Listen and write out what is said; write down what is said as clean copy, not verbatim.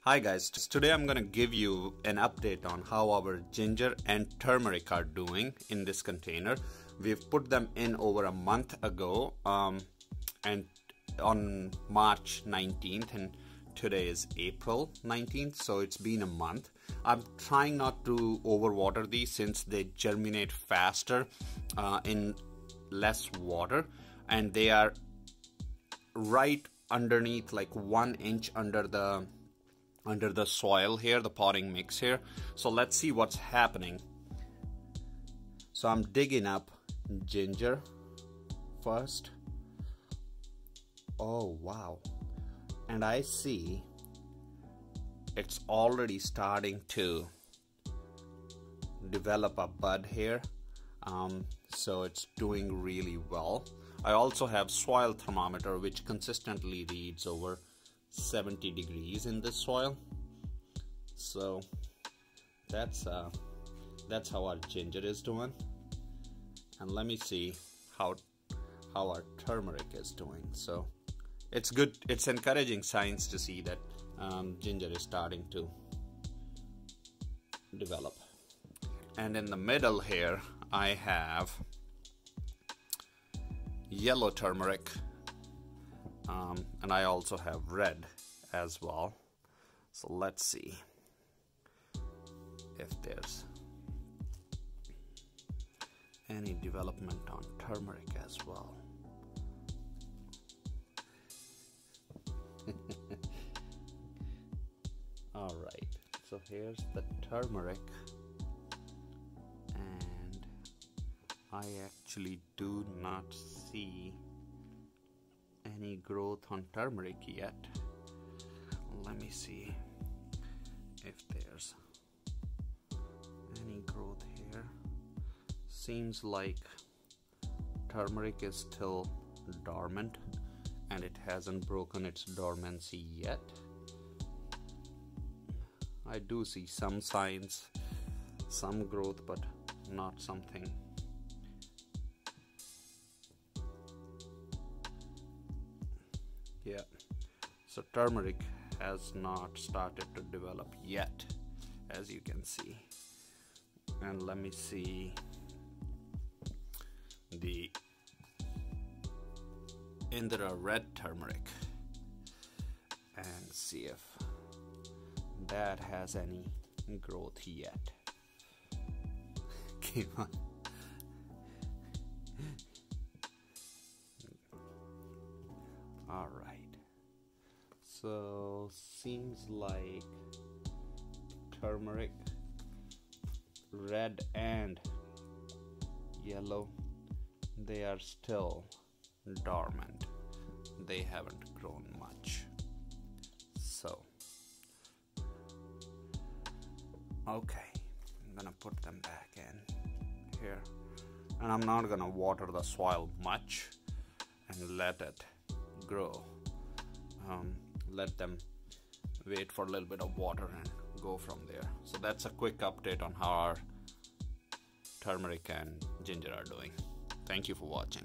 Hi guys, today I'm going to give you an update on how our ginger and turmeric are doing in this container. We've put them in over a month ago and on March 19th, and today is April 19th, so it's been a month. I'm trying not to overwater these since they germinate faster in less water, and they are right underneath, like 1 inch under the soil here, the potting mix here. So let's see what's happening. So I'm digging up ginger first. Oh wow, and I see it's already starting to develop a bud here, so it's doing really well. I also have soil thermometer which consistently reads over 70 degrees in this soil, so that's how our ginger is doing. And let me see how our turmeric is doing. So it's good, it's encouraging signs to see that ginger is starting to develop. And in the middle here I have yellow turmeric, and I also have red as well. So let's see if there's any development on turmeric as well. Alright, so here's the turmeric, and I actually do not see any growth on turmeric yet. Let me see if there's any growth here. Seems like turmeric is still dormant and it hasn't broken its dormancy yet. I do see some signs, some growth, but not something. Yeah, so turmeric has not started to develop yet, as you can see. And let me see the Indira red turmeric and see if that has any growth yet. Come on. All right. So seems like turmeric, red and yellow, they are still dormant. They haven't grown much. So okay, I'm gonna put them back in here, and I'm not gonna water the soil much and let it grow. Let them wait for a little bit of water and go from there. So that's a quick update on how our turmeric and ginger are doing. Thank you for watching.